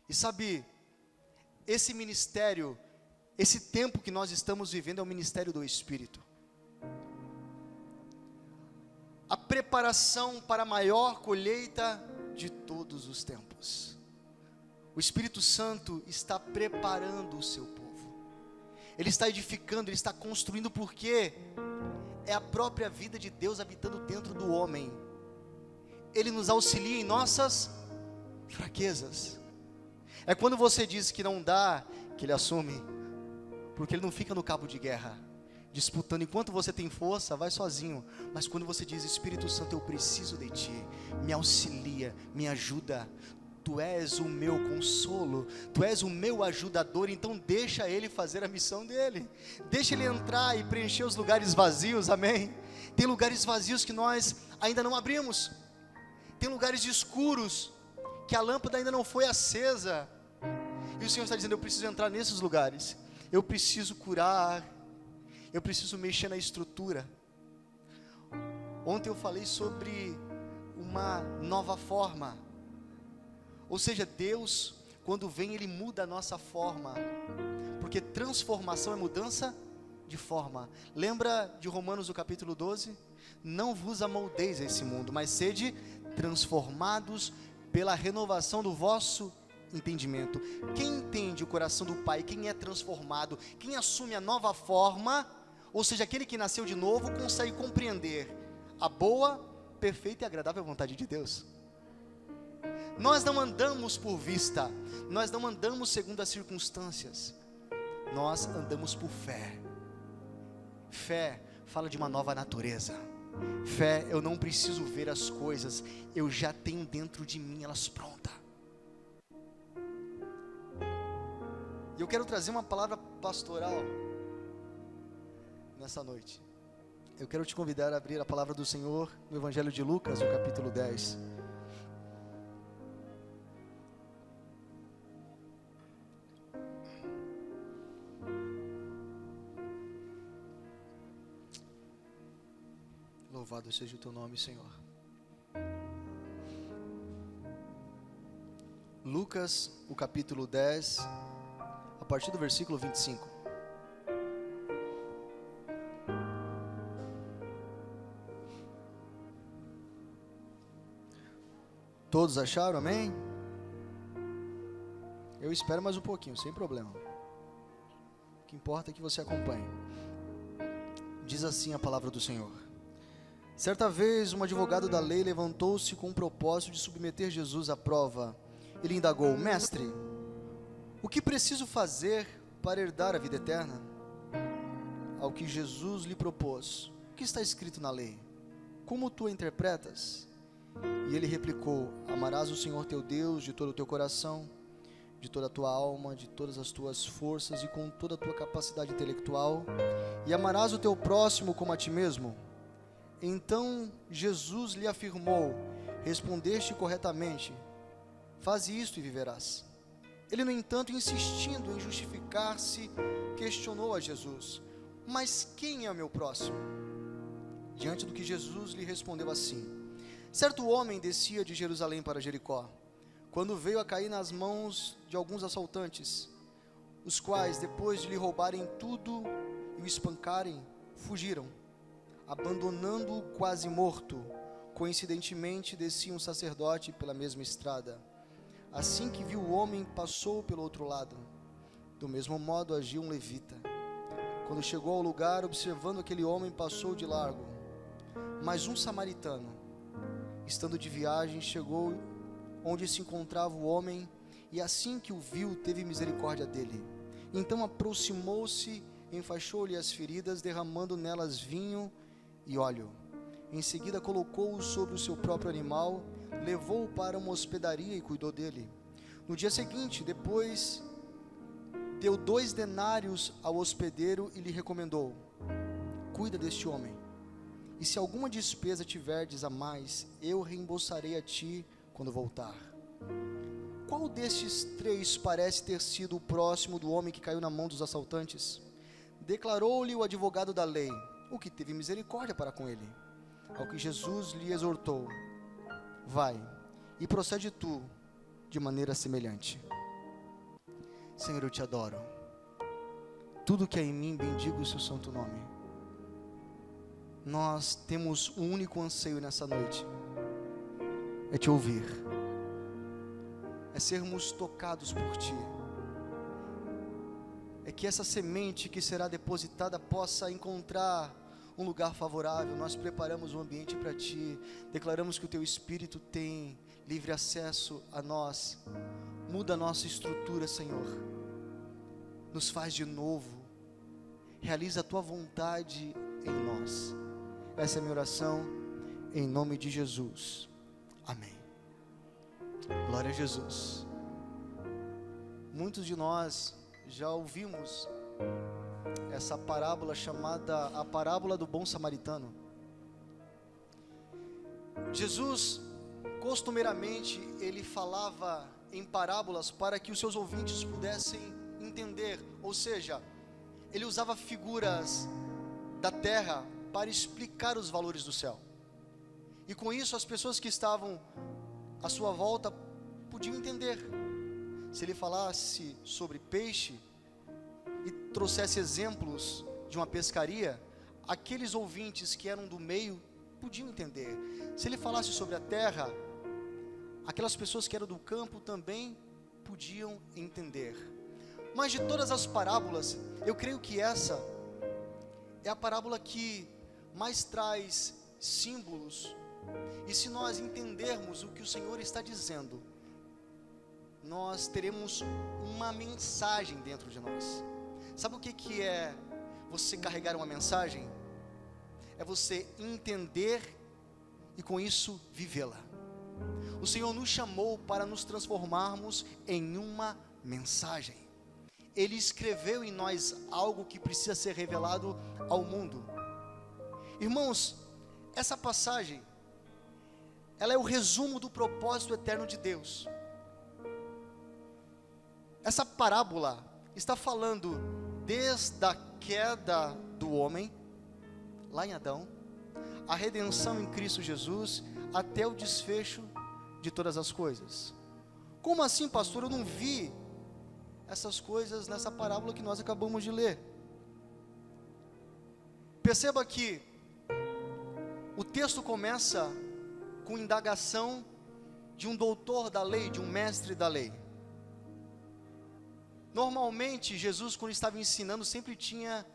E sabe, esse ministério, esse tempo que nós estamos vivendo é o ministério do Espírito. A preparação para a maior colheita de todos os tempos. O Espírito Santo está preparando o seu povo. Ele está edificando, ele está construindo, porque é a própria vida de Deus habitando dentro do homem. Ele nos auxilia em nossas fraquezas. É quando você diz que não dá, que Ele assume, porque Ele não fica no cabo de guerra, disputando. Enquanto você tem força, vai sozinho. Mas quando você diz: Espírito Santo, eu preciso de Ti, me auxilia, me ajuda. Tu és o meu consolo, Tu és o meu ajudador. Então deixa Ele fazer a missão dEle. Deixa Ele entrar e preencher os lugares vazios, amém? Tem lugares vazios que nós ainda não abrimos. Tem lugares escuros que a lâmpada ainda não foi acesa. E o Senhor está dizendo: eu preciso entrar nesses lugares. Eu preciso curar. Eu preciso mexer na estrutura. Ontem eu falei sobre uma nova forma. Ou seja, Deus, quando vem, Ele muda a nossa forma. Porque transformação é mudança de forma. Lembra de Romanos, o capítulo 12? Não vos amoldeis a esse mundo, mas sede transformados pela renovação do vosso entendimento. Quem entende o coração do Pai, quem é transformado, quem assume a nova forma, ou seja, aquele que nasceu de novo, consegue compreender a boa, perfeita e agradável vontade de Deus. Nós não andamos por vista, nós não andamos segundo as circunstâncias, nós andamos por fé. Fé fala de uma nova natureza. Fé, eu não preciso ver as coisas, eu já tenho dentro de mim elas prontas. E eu quero trazer uma palavra pastoral nessa noite. Eu quero te convidar a abrir a palavra do Senhor no Evangelho de Lucas, no capítulo 10. Louvado seja o Teu nome, Senhor. Lucas, o capítulo 10, a partir do versículo 25. Todos acharam, amém? Eu espero mais um pouquinho, sem problema. O que importa é que você acompanhe. Diz assim a palavra do Senhor. Certa vez, um advogado da lei levantou-se com o propósito de submeter Jesus à prova. Ele indagou: Mestre, o que preciso fazer para herdar a vida eterna? Ao que Jesus lhe propôs: O que está escrito na lei? Como tu a interpretas? E ele replicou: Amarás o Senhor teu Deus de todo o teu coração, de toda a tua alma, de todas as tuas forças e com toda a tua capacidade intelectual, e amarás o teu próximo como a ti mesmo. Então Jesus lhe afirmou: Respondeste corretamente, faze isto e viverás. Ele, no entanto, insistindo em justificar-se, questionou a Jesus: Mas quem é o meu próximo? Diante do que Jesus lhe respondeu assim: Certo homem descia de Jerusalém para Jericó, quando veio a cair nas mãos de alguns assaltantes, os quais, depois de lhe roubarem tudo e o espancarem, fugiram, abandonando-o quase morto. Coincidentemente descia um sacerdote pela mesma estrada. Assim que viu o homem, passou pelo outro lado. Do mesmo modo agiu um levita. Quando chegou ao lugar, observando aquele homem, passou de largo. Mas um samaritano, estando de viagem, chegou onde se encontrava o homem, e assim que o viu, teve misericórdia dele. Então aproximou-se, enfaixou-lhe as feridas, derramando nelas vinho e óleo. Em seguida colocou-o sobre o seu próprio animal, levou-o para uma hospedaria e cuidou dele. No dia seguinte, depois, deu 2 denários ao hospedeiro e lhe recomendou: Cuida deste homem, e se alguma despesa tiverdes a mais, eu reembolsarei a ti quando voltar. Qual destes 3 parece ter sido o próximo do homem que caiu na mão dos assaltantes? Declarou-lhe o advogado da lei: O que teve misericórdia para com ele. Ao que Jesus lhe exortou: Vai, e procede tu de maneira semelhante. Senhor, eu te adoro. Tudo que é em mim, bendigo o seu santo nome. Nós temos um único anseio nessa noite, é te ouvir, é sermos tocados por ti, é que essa semente que será depositada possa encontrar um lugar favorável. Nós preparamos um ambiente para ti, declaramos que o teu Espírito tem livre acesso a nós. Muda a nossa estrutura, Senhor, nos faz de novo, realiza a tua vontade em nós. Essa é a minha oração, em nome de Jesus, amém. Glória a Jesus. Muitos de nós já ouvimos essa parábola chamada a parábola do bom samaritano. Jesus, costumeiramente, ele falava em parábolas para que os seus ouvintes pudessem entender, ou seja, ele usava figuras da terra para explicar os valores do céu, e com isso as pessoas que estavam à sua volta podiam entender. Se ele falasse sobre peixe e trouxesse exemplos de uma pescaria, aqueles ouvintes que eram do meio podiam entender. Se ele falasse sobre a terra, aquelas pessoas que eram do campo também podiam entender. Mas de todas as parábolas, eu creio que essa é a parábola que mais traz símbolos. E se nós entendermos o que o Senhor está dizendo, nós teremos uma mensagem dentro de nós. Sabe o que é você carregar uma mensagem? É você entender e com isso vivê-la. O Senhor nos chamou para nos transformarmos em uma mensagem. Ele escreveu em nós algo que precisa ser revelado ao mundo. Irmãos, essa passagem, ela é o resumo do propósito eterno de Deus. Essa parábola está falando desde a queda do homem, lá em Adão, a redenção em Cristo Jesus, até o desfecho de todas as coisas. Como assim, pastor? Eu não vi essas coisas nessa parábola que nós acabamos de ler. Perceba que o texto começa com indagação de um doutor da lei, de um mestre da lei. Normalmente, Jesus, quando estava ensinando, sempre tinha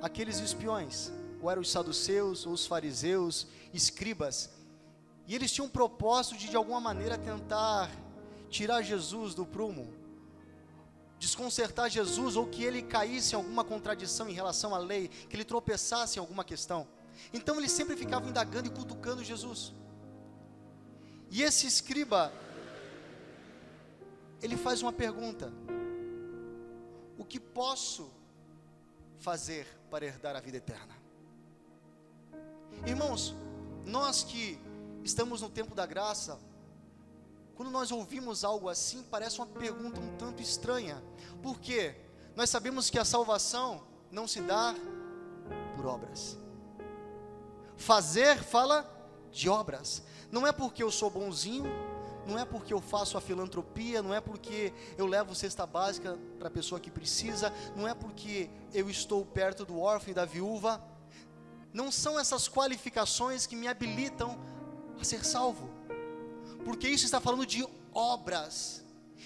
aqueles espiões, ou eram os saduceus, ou os fariseus, escribas, e eles tinham um propósito de alguma maneira, tentar tirar Jesus do prumo, desconcertar Jesus, ou que ele caísse em alguma contradição em relação à lei, que ele tropeçasse em alguma questão. Então eles sempre ficavam indagando e cutucando Jesus. E esse escriba, ele faz uma pergunta: o que posso fazer para herdar a vida eterna? Irmãos, nós que estamos no tempo da graça, quando nós ouvimos algo assim, parece uma pergunta um tanto estranha, porque nós sabemos que a salvação não se dá por obras. Fazer fala de obras. Não é porque eu sou bonzinho, não é porque eu faço a filantropia, não é porque eu levo cesta básica para a pessoa que precisa, não é porque eu estou perto do órfão e da viúva. Não são essas qualificações que me habilitam a ser salvo, porque isso está falando de obras.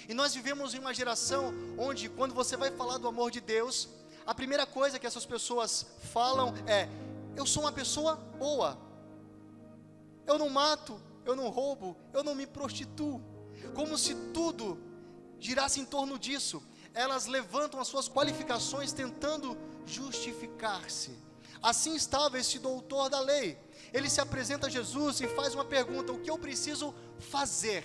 E nós vivemos em uma geração onde, quando você vai falar do amor de Deus, a primeira coisa que essas pessoas falam é: eu sou uma pessoa boa, eu não mato, eu não roubo, eu não me prostituo. Como se tudo girasse em torno disso. Elas levantam as suas qualificações tentando justificar-se. Assim estava esse doutor da lei. Ele se apresenta a Jesus e faz uma pergunta: o que eu preciso fazer?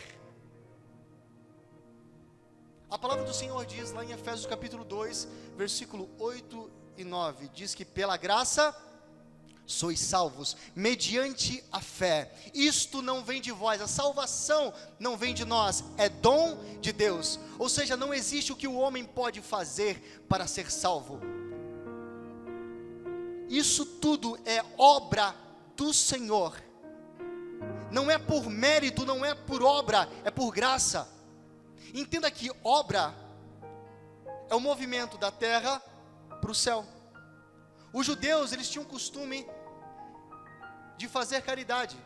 A palavra do Senhor diz lá em Efésios capítulo 2, versículo 8 e 9, diz que pela graça sois salvos, mediante a fé. Isto não vem de vós, a salvação não vem de nós, é dom de Deus. Ou seja, não existe o que o homem pode fazer para ser salvo. Isso tudo é obra do Senhor. Não é por mérito, não é por obra, é por graça. Entenda que obra é o movimento da terra para o céu. Os judeus, eles tinham o costume de fazer caridade.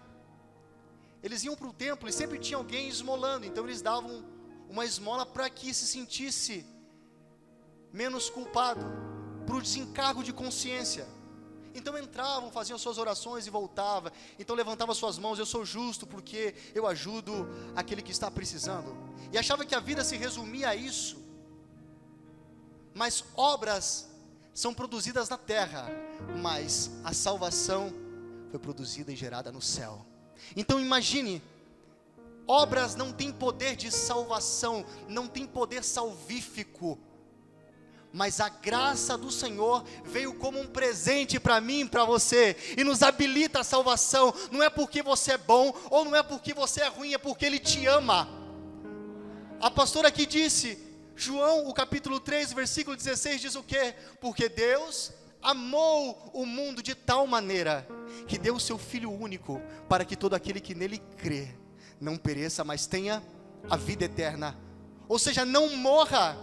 Eles iam para o templo e sempre tinha alguém esmolando, então eles davam uma esmola para que se sentisse menos culpado, para o desencargo de consciência. Então entravam, faziam suas orações e voltavam. Então levantava suas mãos: eu sou justo porque eu ajudo aquele que está precisando. E achava que a vida se resumia a isso. Mas obras são produzidas na terra, mas a salvação foi produzida e gerada no céu. Então imagine, obras não têm poder de salvação, não tem poder salvífico, mas a graça do Senhor veio como um presente para mim e para você, e nos habilita a salvação. Não é porque você é bom, ou não é porque você é ruim, é porque Ele te ama. A pastora aqui disse, João, o capítulo 3, versículo 16, diz o quê? Porque Deus amou o mundo de tal maneira, que deu o seu Filho único, para que todo aquele que nele crê, não pereça, mas tenha a vida eterna. Ou seja, não morra,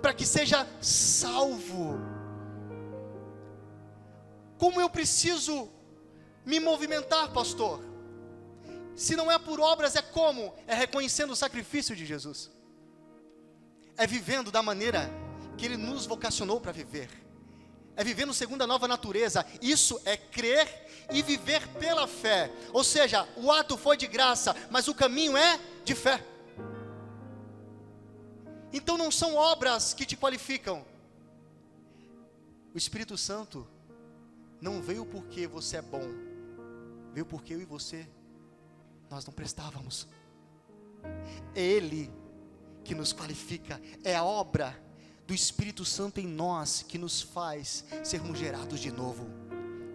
para que seja salvo. Como eu preciso me movimentar, pastor? Se não é por obras, é como? É reconhecendo o sacrifício de Jesus, é vivendo da maneira que Ele nos vocacionou para viver, é vivendo segundo a nova natureza. Isso é crer e viver pela fé. Ou seja, o ato foi de graça, mas o caminho é de fé. Então não são obras que te qualificam. O Espírito Santo não veio porque você é bom, veio porque eu e você, nós não prestávamos. É Ele que nos qualifica, é a obra do Espírito Santo em nós que nos faz sermos gerados de novo.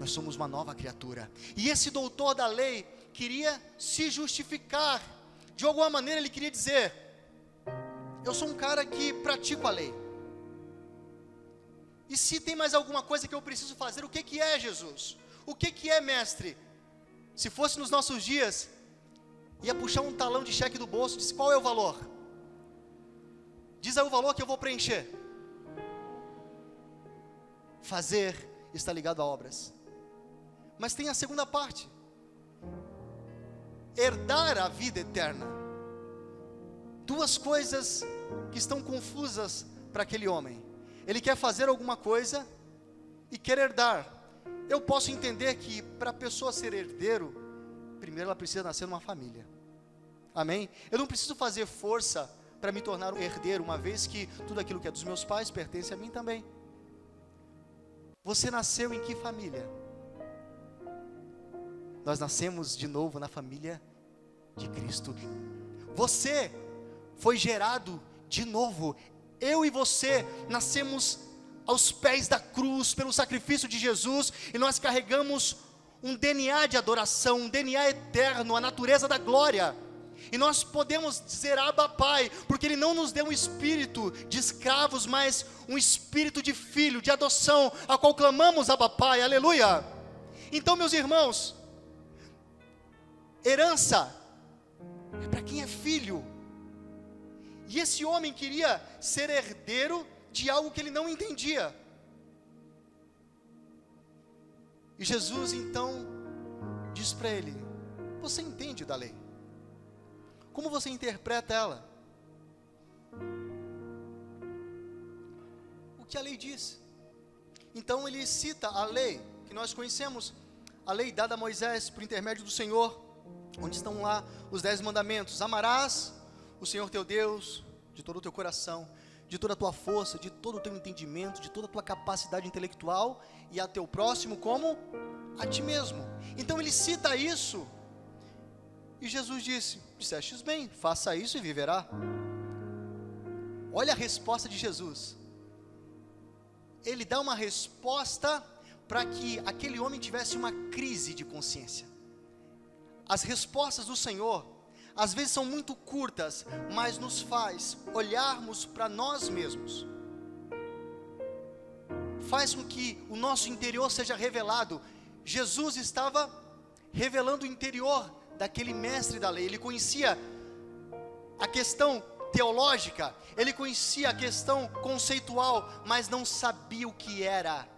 Nós somos uma nova criatura. E esse doutor da lei queria se justificar. De alguma maneira ele queria dizer: eu sou um cara que pratico a lei. E se tem mais alguma coisa que eu preciso fazer, o que é, Jesus? O que é, mestre? Se fosse nos nossos dias, ia puxar um talão de cheque do bolso, disse: qual é o valor? Diz aí o valor que eu vou preencher. Fazer está ligado a obras. Mas tem a segunda parte: herdar a vida eterna. Duas coisas que estão confusas para aquele homem. Ele quer fazer alguma coisa e quer herdar. Eu posso entender que para a pessoa ser herdeiro, primeiro ela precisa nascer numa família. Amém? Eu não preciso fazer força para me tornar um herdeiro, uma vez que tudo aquilo que é dos meus pais pertence a mim também. Você nasceu em que família? Nós nascemos de novo na família de Cristo. Você foi gerado de novo. Eu e você nascemos aos pés da cruz pelo sacrifício de Jesus, e nós carregamos um DNA de adoração, um DNA eterno, a natureza da glória. E nós podemos dizer Abba Pai, porque Ele não nos deu um espírito de escravos, mas um espírito de filho, de adoção, a qual clamamos Abba Pai, aleluia. Então, meus irmãos, herança é para quem é filho. E esse homem queria ser herdeiro de algo que ele não entendia. E Jesus então diz para ele: você entende da lei? Como você interpreta ela? O que a lei diz? Então ele cita a lei que nós conhecemos, a lei dada a Moisés por intermédio do Senhor, onde estão lá os 10 mandamentos: amarás o Senhor teu Deus de todo o teu coração, de toda a tua força, de todo o teu entendimento, de toda a tua capacidade intelectual, e a teu próximo como a ti mesmo. Então ele cita isso, e Jesus dissestes bem, faça isso e viverá. Olha a resposta de Jesus. Ele dá uma resposta para que aquele homem tivesse uma crise de consciência. As respostas do Senhor às vezes são muito curtas, mas nos faz olharmos para nós mesmos, faz com que o nosso interior seja revelado. Jesus estava revelando o interior daquele mestre da lei. Ele conhecia a questão teológica, ele conhecia a questão conceitual, mas não sabia o que era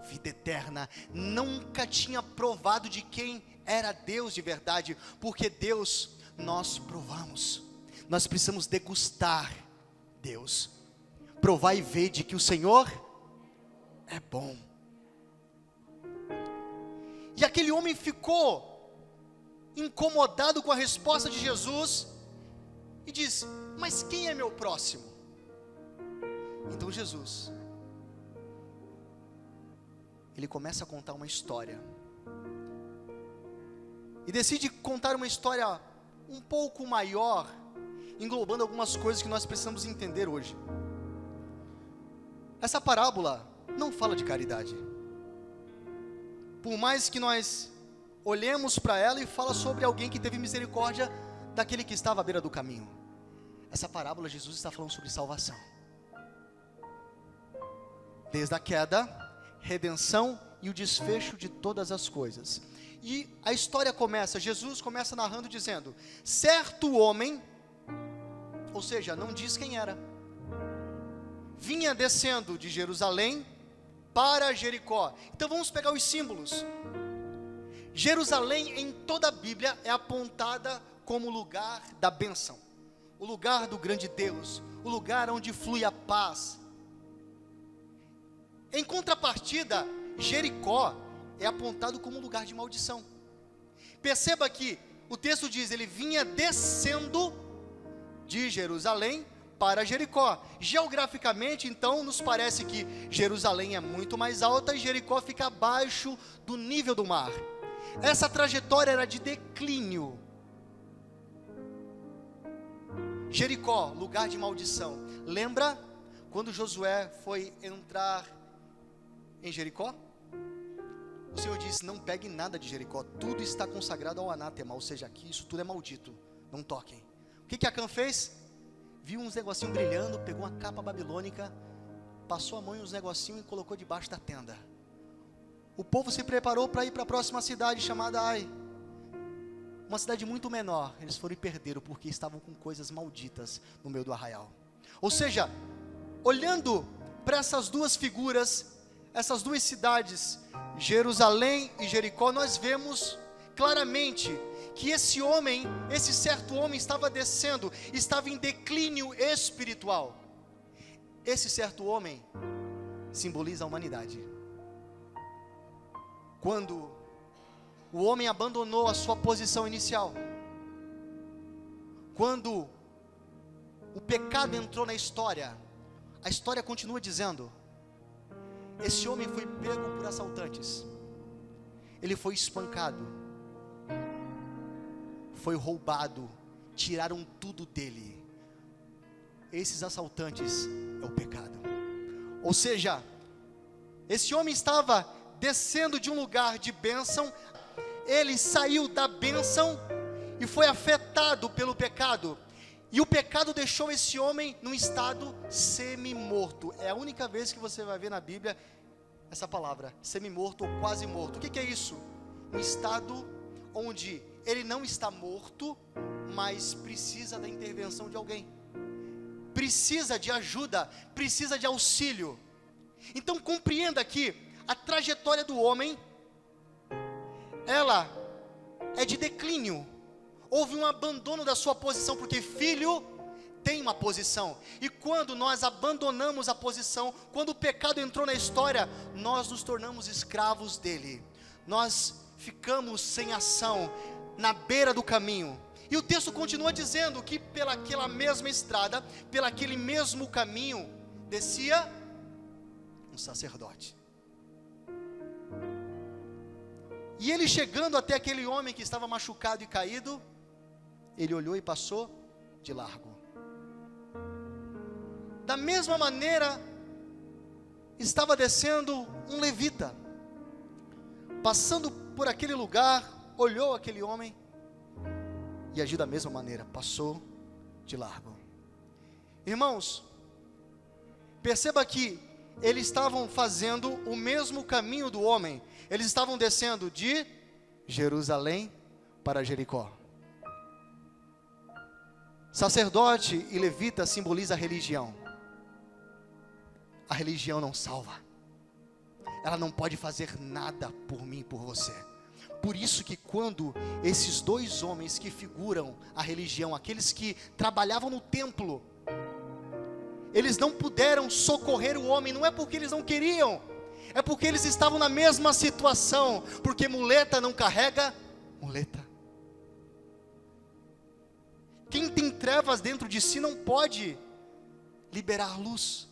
vida eterna, nunca tinha provado de quem era Deus de verdade, porque Deus nós provamos, nós precisamos degustar Deus, provar e ver de que o Senhor é bom. E aquele homem ficou incomodado com a resposta de Jesus e disse: mas quem é meu próximo? Então Jesus, ele começa a contar uma história, e decide contar uma história um pouco maior, englobando algumas coisas que nós precisamos entender hoje. Essa parábola não fala de caridade, por mais que nós olhemos para ela e fala sobre alguém que teve misericórdia daquele que estava à beira do caminho. Essa parábola, Jesus está falando sobre salvação, desde a queda, redenção e o desfecho de todas as coisas. E a história começa, Jesus começa narrando dizendo: certo homem, ou seja, não diz quem era, vinha descendo de Jerusalém para Jericó. Então vamos pegar os símbolos. Jerusalém em toda a Bíblia é apontada como o lugar da bênção, o lugar do grande Deus, o lugar onde flui a paz. Em contrapartida, Jericó é apontado como um lugar de maldição. Perceba que o texto diz: ele vinha descendo de Jerusalém para Jericó. Geograficamente, então, nos parece que Jerusalém é muito mais alta e Jericó fica abaixo do nível do mar. Essa trajetória era de declínio. Jericó, lugar de maldição. Lembra quando Josué foi entrar em Jericó? O Senhor disse: não pegue nada de Jericó, tudo está consagrado ao anátema, ou seja, aqui isso tudo é maldito, não toquem. O que Acã fez? Viu uns negocinhos brilhando, pegou uma capa babilônica, passou a mão em uns negocinhos e colocou debaixo da tenda. O povo se preparou para ir para a próxima cidade chamada Ai, uma cidade muito menor. Eles foram e perderam porque estavam com coisas malditas no meio do arraial. Ou seja, olhando para essas duas figuras, essas duas cidades, Jerusalém e Jericó, nós vemos claramente que esse homem, esse certo homem estava descendo, estava em declínio espiritual. Esse certo homem simboliza a humanidade. Quando o homem abandonou a sua posição inicial, quando o pecado entrou na história, a história continua dizendo: esse homem foi pego por assaltantes, ele foi espancado, foi roubado, tiraram tudo dele. Esses assaltantes é o pecado. Ou seja, esse homem estava descendo de um lugar de bênção, ele saiu da bênção e foi afetado pelo pecado, e o pecado deixou esse homem num estado semi-morto. É a única vez que você vai ver na Bíblia essa palavra, semi-morto ou quase morto. O que é isso? Um estado onde ele não está morto, mas precisa da intervenção de alguém, precisa de ajuda, precisa de auxílio. Então compreenda aqui, a trajetória do homem, ela é de declínio. Houve um abandono da sua posição, porque filho tem uma posição, e quando nós abandonamos a posição, quando o pecado entrou na história, nós nos tornamos escravos dele, nós ficamos sem ação, na beira do caminho. E o texto continua dizendo que pelaquela mesma estrada, pelaquele mesmo caminho, descia um sacerdote. E ele, chegando até aquele homem que estava machucado e caído, ele olhou e passou de largo. Da mesma maneira, estava descendo um levita, passando por aquele lugar, olhou aquele homem e agiu da mesma maneira, passou de largo. Irmãos, perceba que eles estavam fazendo o mesmo caminho do homem. Eles estavam descendo de Jerusalém para Jericó. Sacerdote e levita simboliza a religião. A religião não salva. Ela não pode fazer nada por mim e por você. Por isso que quando esses dois homens que figuram a religião, aqueles que trabalhavam no templo, eles não puderam socorrer o homem, não é porque eles não queriam, é porque eles estavam na mesma situação, porque muleta não carrega muleta. Quem tem trevas dentro de si não pode liberar luz.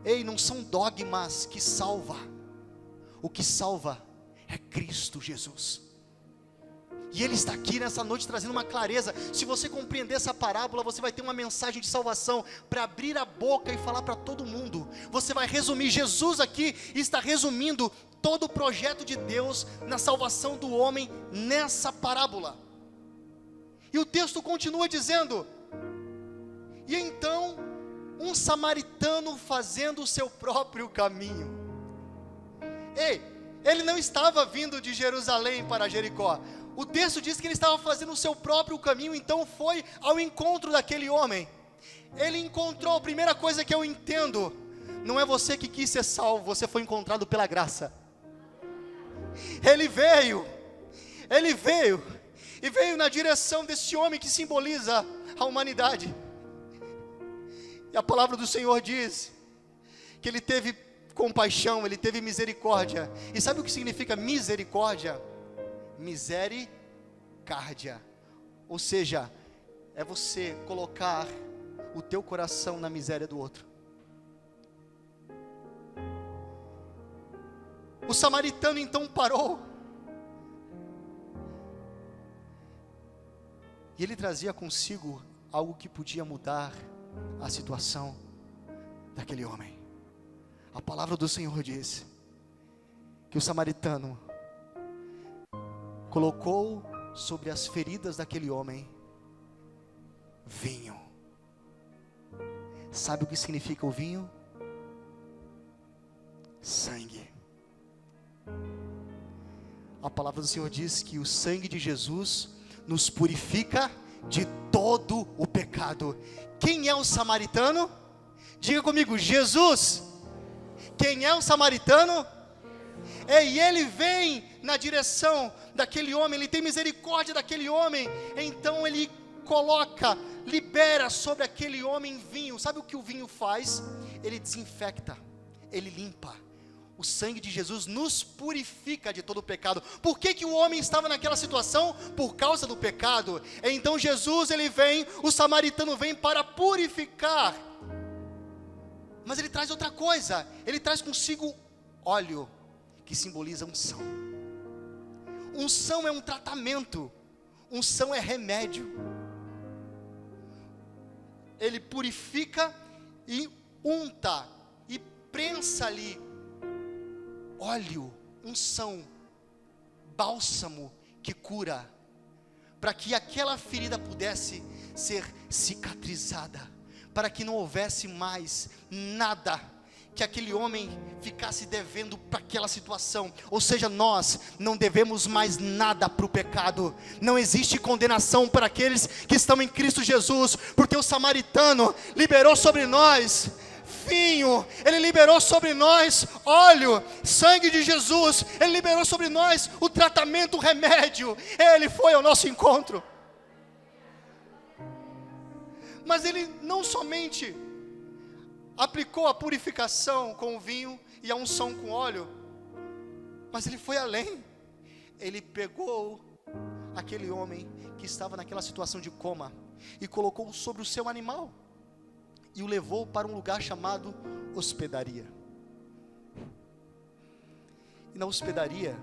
Ei, não são dogmas que salva. O que salva é Cristo Jesus. E Ele está aqui nessa noite trazendo uma clareza. Se você compreender essa parábola, você vai ter uma mensagem de salvação para abrir a boca e falar para todo mundo. Você vai resumir, Jesus aqui está resumindo todo o projeto de Deus na salvação do homem nessa parábola. E o texto continua dizendo: e então um samaritano fazendo o seu próprio caminho. Ei, ele não estava vindo de Jerusalém para Jericó. O texto diz que ele estava fazendo o seu próprio caminho, então foi ao encontro daquele homem. Ele encontrou, a primeira coisa que eu entendo, não é você que quis ser salvo, você foi encontrado pela graça. Ele veio e veio na direção desse homem que simboliza a humanidade. E a palavra do Senhor diz que ele teve compaixão, ele teve misericórdia. E sabe o que significa misericórdia? Misericórdia, ou seja, é você colocar o teu coração na miséria do outro. O samaritano então parou, e ele trazia consigo algo que podia mudar a situação daquele homem. A palavra do Senhor diz que o samaritano colocou sobre as feridas daquele homem vinho. Sabe o que significa o vinho? Sangue. A palavra do Senhor diz que o sangue de Jesus nos purifica de todo o pecado. Quem é o samaritano? Diga comigo, Jesus. Quem é o samaritano? E ele vem na direção daquele homem, ele tem misericórdia daquele homem, então ele coloca, libera sobre aquele homem vinho. Sabe o que o vinho faz? Ele desinfecta, ele limpa. O sangue de Jesus nos purifica de todo o pecado. Por que o homem estava naquela situação? Por causa do pecado. Então Jesus, ele vem, o samaritano vem para purificar. Mas ele traz outra coisa, ele traz consigo óleo, que simboliza unção. Unção é um tratamento, unção é remédio. Ele purifica e unta, e prensa ali óleo, unção, bálsamo que cura, para que aquela ferida pudesse ser cicatrizada, para que não houvesse mais nada que aquele homem ficasse devendo para aquela situação. Ou seja, nós não devemos mais nada para o pecado. Não existe condenação para aqueles que estão em Cristo Jesus, porque o samaritano liberou sobre nós vinho, ele liberou sobre nós óleo, sangue de Jesus, ele liberou sobre nós o tratamento, o remédio. Ele foi ao nosso encontro. Mas ele não somente aplicou a purificação com o vinho e a unção com óleo, mas ele foi além. Ele pegou aquele homem que estava naquela situação de coma e colocou sobre o seu animal e o levou para um lugar chamado hospedaria. E na hospedaria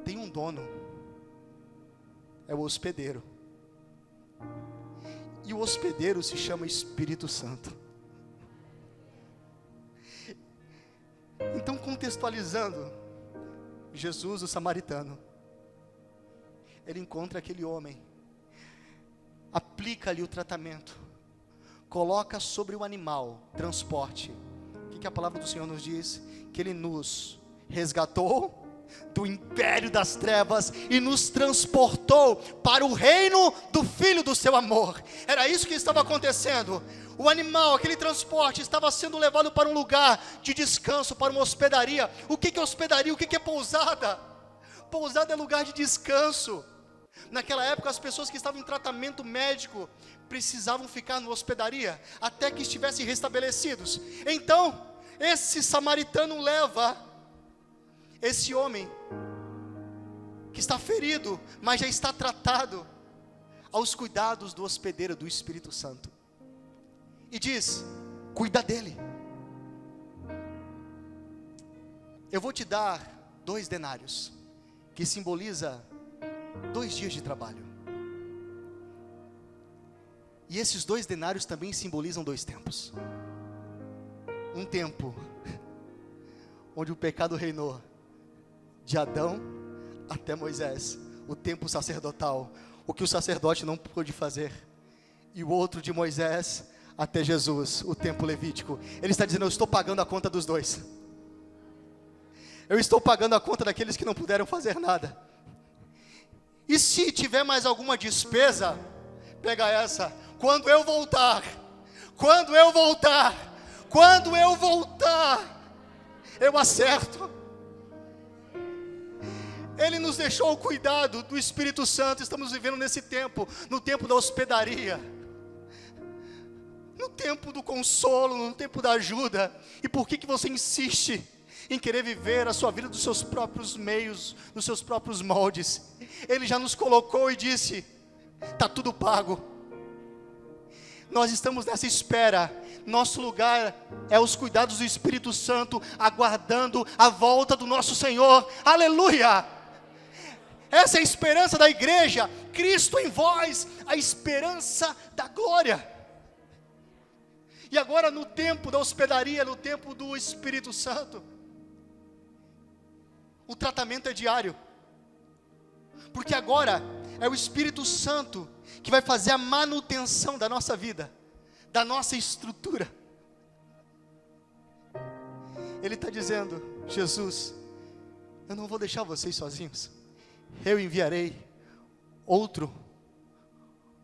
tem um dono, é o hospedeiro. E o hospedeiro se chama Espírito Santo. Então, contextualizando, Jesus, o samaritano, ele encontra aquele homem, aplica ali o tratamento, coloca sobre o animal, transporte. O que a palavra do Senhor nos diz? Que ele nos resgatou do império das trevas e nos transportou para o reino do Filho do seu amor. Era isso que estava acontecendo. O animal, aquele transporte, estava sendo levado para um lugar de descanso, para uma hospedaria. O que é hospedaria? O que é pousada? Pousada é lugar de descanso. Naquela época, as pessoas que estavam em tratamento médico precisavam ficar na hospedaria até que estivessem restabelecidos. Então, esse samaritano leva esse homem que está ferido, mas já está tratado, aos cuidados do hospedeiro do Espírito Santo. E diz: cuida dele. Eu vou te dar 2 denários, que simboliza 2 dias de trabalho. E esses 2 denários também simbolizam 2 tempos. Um tempo onde o pecado reinou, de Adão até Moisés, o tempo sacerdotal, o que o sacerdote não pôde fazer. E o outro de Moisés até Jesus, o tempo levítico. Ele está dizendo: eu estou pagando a conta dos 2. Eu estou pagando a conta daqueles que não puderam fazer nada. E se tiver mais alguma despesa, pega essa. Quando eu voltar, eu acerto. Ele nos deixou o cuidado do Espírito Santo. Estamos vivendo nesse tempo, no tempo da hospedaria, no tempo do consolo, no tempo da ajuda. E por que você insiste em querer viver a sua vida dos seus próprios meios, dos seus próprios moldes? Ele já nos colocou e disse: está tudo pago. Nós estamos nessa espera. Nosso lugar é os cuidados do Espírito Santo, aguardando a volta do nosso Senhor. Aleluia! Essa é a esperança da igreja. Cristo em vós, a esperança da glória. E agora, no tempo da hospedaria, no tempo do Espírito Santo, o tratamento é diário. Porque agora é o Espírito Santo que vai fazer a manutenção da nossa vida, da nossa estrutura. Ele está dizendo: Jesus, eu não vou deixar vocês sozinhos. Eu enviarei outro,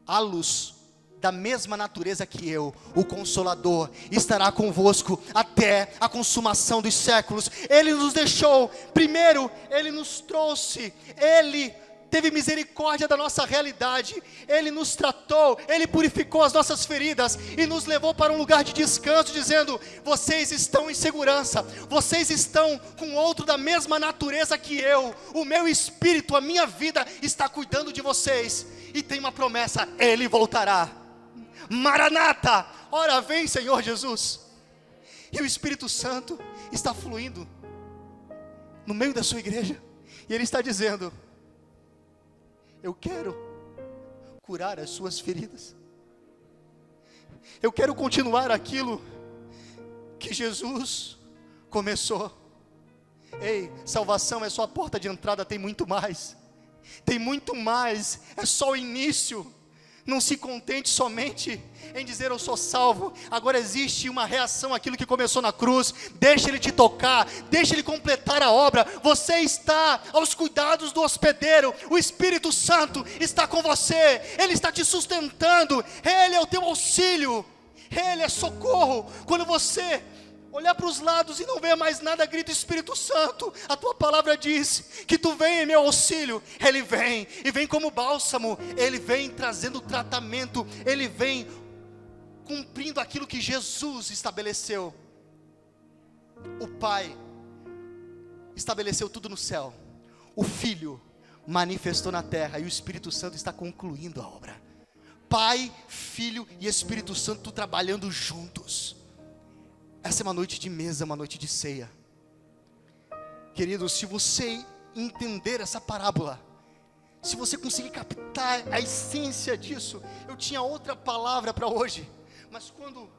halos da mesma natureza que eu, o Consolador, estará convosco até a consumação dos séculos. Ele nos deixou, primeiro, Ele nos trouxe, Ele teve misericórdia da nossa realidade, Ele nos tratou, Ele purificou as nossas feridas e nos levou para um lugar de descanso, dizendo: vocês estão em segurança, vocês estão com outro da mesma natureza que eu, o meu Espírito, a minha vida está cuidando de vocês. E tem uma promessa: Ele voltará. Maranata, ora vem, Senhor Jesus. E o Espírito Santo está fluindo no meio da sua igreja, e Ele está dizendo: eu quero curar as suas feridas. Eu quero continuar aquilo que Jesus começou. Ei, salvação é só a porta de entrada, tem muito mais. Tem muito mais, é só o início. Não se contente somente em dizer eu sou salvo. Agora existe uma reação àquilo que começou na cruz. Deixa Ele te tocar, deixa Ele completar a obra. Você está aos cuidados do hospedeiro. O Espírito Santo está com você, Ele está te sustentando, Ele é o teu auxílio, Ele é socorro. Quando você olhar para os lados e não ver mais nada, grita: Espírito Santo, a tua palavra diz que tu vem em meu auxílio. Ele vem, e vem como bálsamo. Ele vem trazendo tratamento, Ele vem cumprindo aquilo que Jesus estabeleceu. O Pai estabeleceu tudo no céu, o Filho manifestou na terra, e o Espírito Santo está concluindo a obra. Pai, Filho e Espírito Santo trabalhando juntos. Essa é uma noite de mesa, uma noite de ceia. Querido, se você entender essa parábola, se você conseguir captar a essência disso, eu tinha outra palavra para hoje, mas quando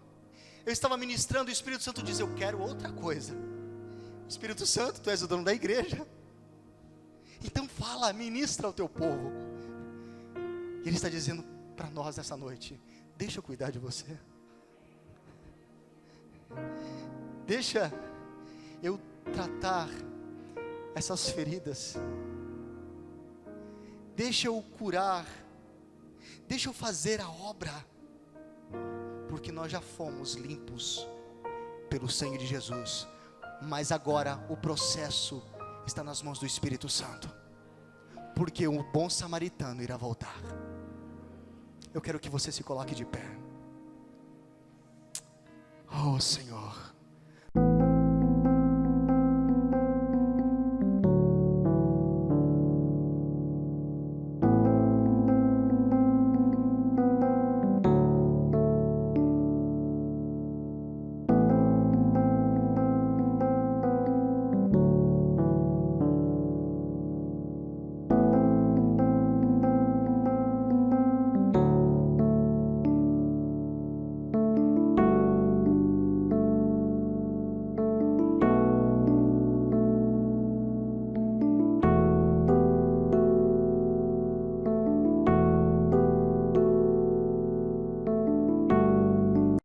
eu estava ministrando, o Espírito Santo diz: eu quero outra coisa. Espírito Santo, tu és o dono da igreja, então fala, ministra ao teu povo. E Ele está dizendo para nós nessa noite: deixa eu cuidar de você. Deixa eu tratar essas feridas. Deixa eu curar. Deixa eu fazer a obra. Porque nós já fomos limpos pelo sangue de Jesus. Mas agora o processo está nas mãos do Espírito Santo. Porque o bom samaritano irá voltar. Eu quero que você se coloque de pé. Oh Senhor.